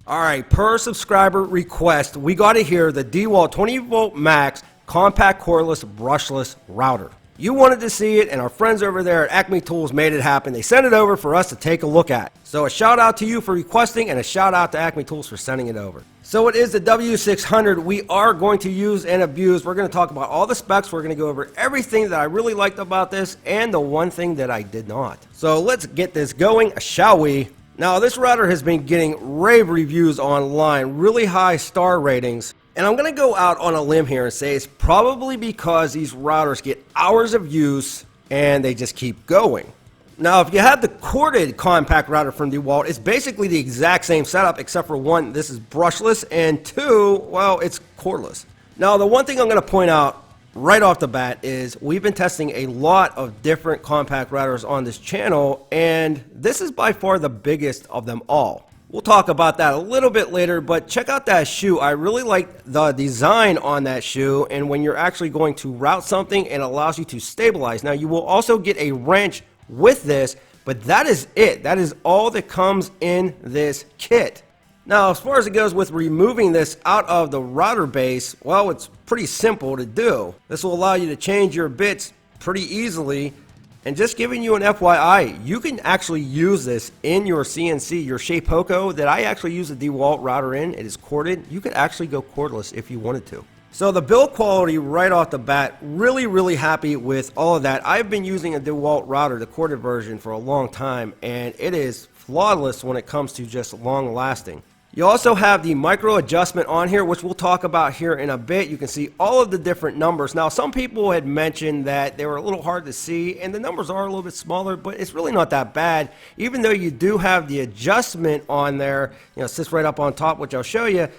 Alright, per subscriber request, we got to hear the DEWALT 20 volt max compact cordless brushless router. You wanted to see it, and our friends over there at Acme Tools made it happen. They sent it over for us to take a look at. So a shout out to you for requesting, and a shout out to Acme Tools for sending it over. So it is the W600 we are going to use and abuse. We're going to talk about all the specs. We're going to go over everything that I really liked about this and the one thing that I did not. So let's get this going, shall we? Now, this router has been getting rave reviews online, really high star ratings, and I'm going to go out on a limb here and say it's probably because these routers get hours of use and they just keep going. Now, if you have the corded compact router from DEWALT, it's basically the exact same setup except for one, this is brushless, and two, well, it's cordless. Now, the one thing I'm going to point out right off the bat is we've been testing a lot of different compact routers on this channel, and this is by far the biggest of them all. We'll talk about that a little bit later, but check out that shoe. I really like the design on that shoe, and when you're actually going to route something, it allows you to stabilize. Now, you will also get a wrench with this, but that is it. That is all that comes in this kit. Now, as far as it goes with removing this out of the router base, well, it's pretty simple to do. This will allow you to change your bits pretty easily. And just giving you an FYI, you can actually use this in your CNC, your Shapeoko that I actually use the DEWALT router in. It is corded. You could actually go cordless if you wanted to. So the build quality right off the bat, really happy with all of that. I've been using a DEWALT router, the corded version, for a long time, and it is flawless when it comes to just long lasting. You also have the micro adjustment on here, which we'll talk about here in a bit. You can see all of the different numbers. Now, some people had mentioned that they were a little hard to see, and the numbers are a little bit smaller, but it's really not that bad. Even though you do have the adjustment on there, you know, it sits right up on top, which I'll show you,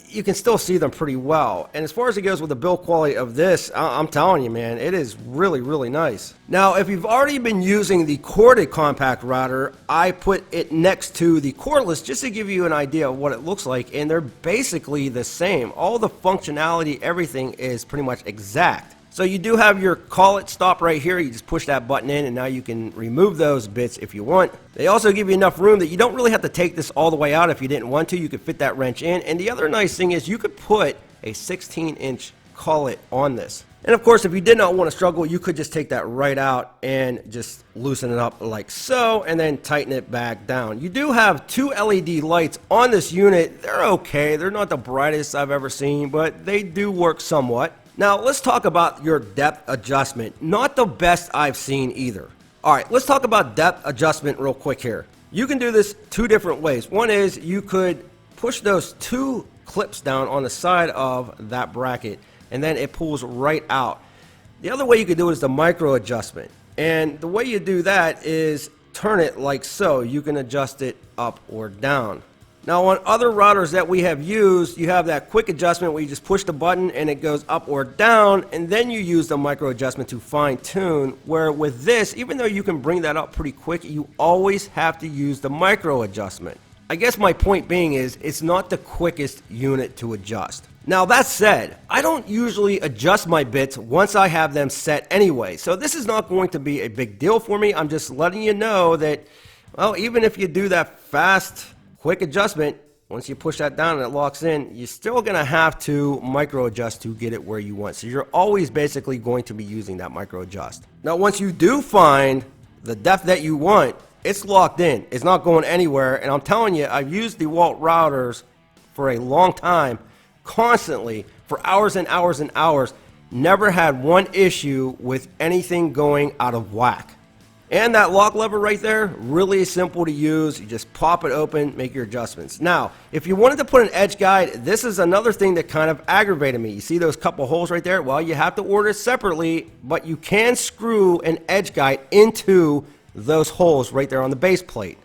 you can still see them pretty well. And as far as it goes with the build quality of this, I'm telling you, man, it is really nice. Now, if you've already been using the corded compact router, I put it next to the cordless just to give you an idea of what it looks like, and they're basically the same. All the functionality, everything is pretty much exact. So you do have your call it stop right here. You just push that button in, and now you can remove those bits if you want. They also give you enough room that you don't really have to take this all the way out if you didn't want to. You could fit that wrench in. And the other nice thing is you could put a 16-inch collet on this. And of course, if you did not want to struggle, you could just take that right out and just loosen it up like so, and then tighten it back down. You do have two LED lights on this unit. They're okay. They're not the brightest I've ever seen, but they do work somewhat. Now, let's talk about your depth adjustment. Not the best I've seen either. All right, let's talk about depth adjustment real quick here. You can do this two different ways. One is you could push those two clips down on the side of that bracket, and then it pulls right out. The other way you could do it is the micro adjustment. And the way you do that is turn it like so. You can adjust it up or down. Now, on other routers that we have used, you have that quick adjustment where you just push the button and it goes up or down, and then you use the micro adjustment to fine tune, where with this, even though you can bring that up pretty quick, you always have to use the micro adjustment. I guess my point being is it's not the quickest unit to adjust. Now, that said, I don't usually adjust my bits once I have them set anyway, so this is not going to be a big deal for me. I'm just letting you know that, well, even if you do that fast quick adjustment, once you push that down and it locks in, you're still going to have to micro adjust to get it where you want. So you're always basically going to be using that micro adjust. Now, once you do find the depth that you want, it's locked in. It's not going anywhere. And I'm telling you, I've used DEWALT routers for a long time, constantly, for hours and hours and hours. Never had one issue with anything going out of whack. And that lock lever right there, really simple to use. You just pop it open, make your adjustments. Now, if you wanted to put an edge guide, this is another thing that kind of aggravated me. You see those couple holes right there? Well, you have to order it separately, but you can screw an edge guide into those holes right there on the base plate.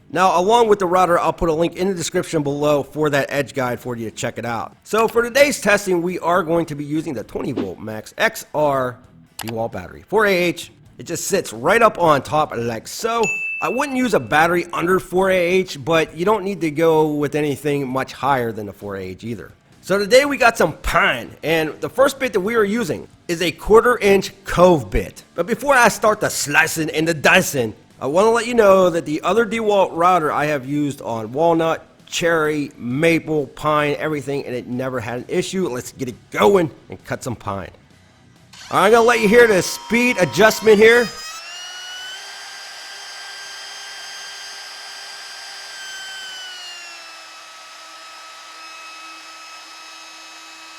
Now, along with the router, I'll put a link in the description below for that edge guide for you to check it out. So for today's testing, we are going to be using the 20 volt max XR DEWALT battery, 4AH. It just sits right up on top like so. I wouldn't use a battery under 4AH, but you don't need to go with anything much higher than the 4AH either. So today we got some pine, and the first bit that we are using is a 1/4 inch Cove Bit. But before I start the slicing and the dicing, I want to let you know that the other DEWALT router I have used on walnut, cherry, maple, pine, everything, and it never had an issue. Let's get it going and cut some pine. All right, I'm gonna let you hear the speed adjustment here.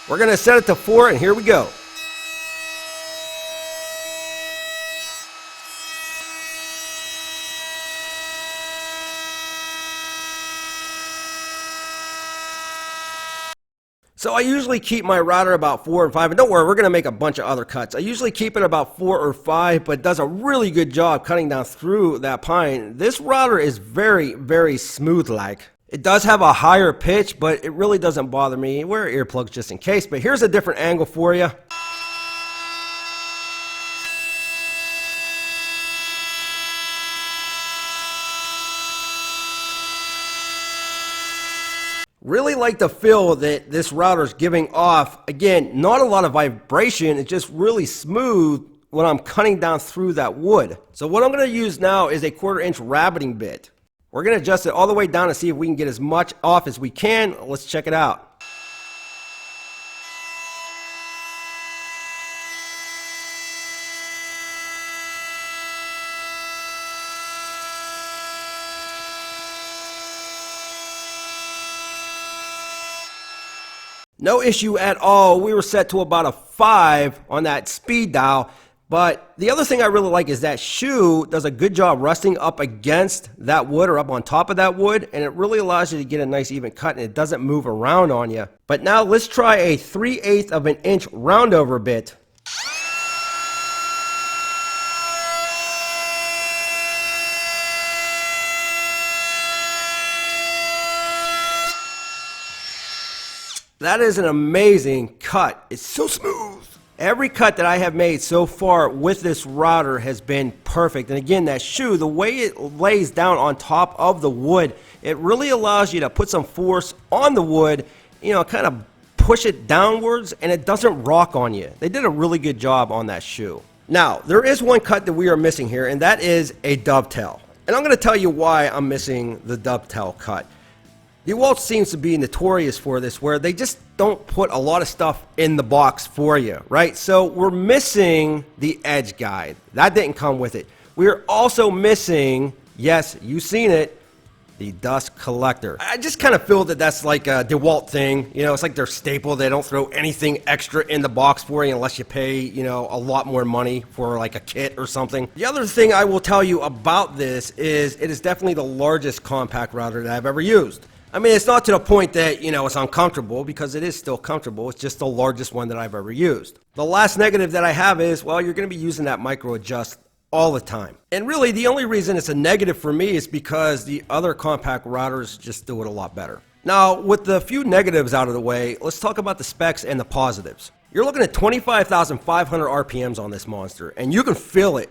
We're gonna set it to 4, and here we go. So I usually keep my router about 4 and 5, and don't worry, we're going to make a bunch of other cuts. I usually keep it about 4 or 5, but it does a really good job cutting down through that pine. This router is very, very smooth-like. It does have a higher pitch, but it really doesn't bother me. Wear earplugs just in case, but here's a different angle for you. Really like the feel that this router is giving off. Again, not a lot of vibration, it's just really smooth when I'm cutting down through that wood. So what I'm going to use now is a 1/4-inch rabbiting bit. We're going to adjust it all the way down to see if we can get as much off as we can. Let's check it out. No issue at all. We were set to about a 5 on that speed dial. But the other thing I really like is that shoe does a good job resting up against that wood or up on top of that wood, and it really allows you to get a nice even cut, and it doesn't move around on you. But now let's try a 3/8 of an inch roundover bit. That is an amazing cut. It's so smooth. Every cut that I have made so far with this router has been perfect. And again, that shoe, the way it lays down on top of the wood, it really allows you to put some force on the wood, you know, kind of push it downwards, and it doesn't rock on you. They did a really good job on that shoe. Now, there is one cut that we are missing here, and that is a dovetail. And I'm going to tell you why I'm missing the dovetail cut. DEWALT seems to be notorious for this, where they just don't put a lot of stuff in the box for you, right? So we're missing the edge guide. That didn't come with it. We're also missing, yes, you've seen it, the dust collector. I just kind of feel that that's like a DEWALT thing. You know, it's like their staple. They don't throw anything extra in the box for you unless you pay, you know, a lot more money for like a kit or something. The other thing I will tell you about this is it is definitely the largest compact router that I've ever used. I mean, it's not to the point that, you know, it's uncomfortable, because it is still comfortable. It's just the largest one that I've ever used. The last negative that I have is, well, you're going to be using that micro adjust all the time. And really, the only reason it's a negative for me is because the other compact routers just do it a lot better. Now, with the few negatives out of the way, let's talk about the specs and the positives. You're looking at 25,500 RPMs on this monster, and you can feel it.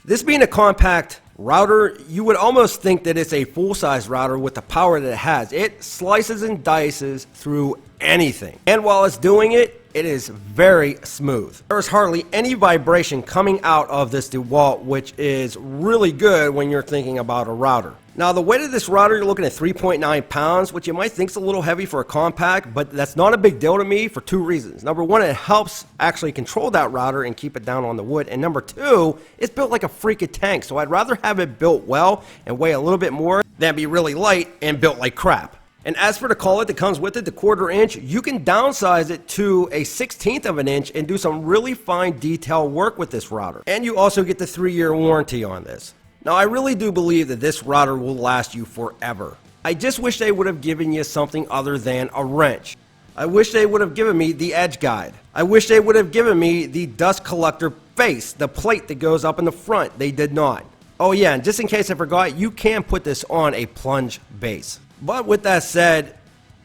This being a compact router, you would almost think that it's a full-size router with the power that it has. It slices and dices through anything. And while it's doing it, it is very smooth. There's hardly any vibration coming out of this DEWALT, which is really good when you're thinking about a router. Now, the weight of this router, you're looking at 3.9 pounds, which you might think is a little heavy for a compact, but that's not a big deal to me for 2 reasons. Number one, it helps actually control that router and keep it down on the wood. And number two, it's built like a freaking tank, so I'd rather have it built well and weigh a little bit more than be really light and built like crap. And as for the collet that comes with it, the 1/4 inch, you can downsize it to a 1/16 of an inch and do some really fine detail work with this router. And you also get the 3-year warranty on this. Now, I really do believe that this router will last you forever. I just wish they would have given you something other than a wrench. I wish they would have given me the edge guide. I wish they would have given me the dust collector face, the plate that goes up in the front. They did not. Oh yeah, and just in case I forgot, you can put this on a plunge base. But with that said,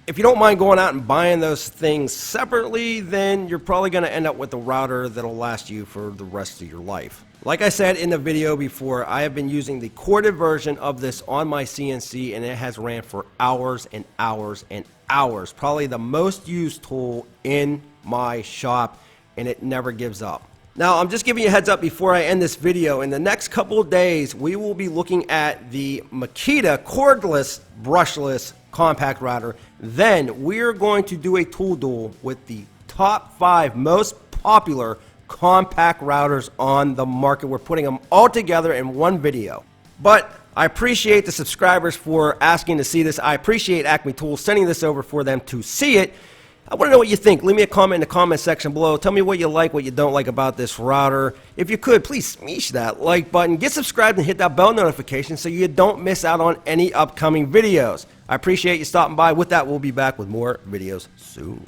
if you don't mind going out and buying those things separately, then you're probably going to end up with a router that'll last you for the rest of your life. Like I said in the video before, I have been using the corded version of this on my CNC, and it has ran for hours and hours and hours. Probably the most used tool in my shop, and it never gives up. Now, I'm just giving you a heads up before I end this video. In the next couple of days, we will be looking at the Makita cordless brushless compact router. Then we're going to do a tool duel with the top 5 most popular compact routers on the market. We're putting them all together in one video. But I appreciate the subscribers for asking to see this. I appreciate Acme Tools sending this over for them to see it. I want to know what you think. Leave me a comment in the comment section below. Tell me what you like, what you don't like about this router. If you could, please smash that like button. Get subscribed and hit that bell notification so you don't miss out on any upcoming videos. I appreciate you stopping by. With that, we'll be back with more videos soon.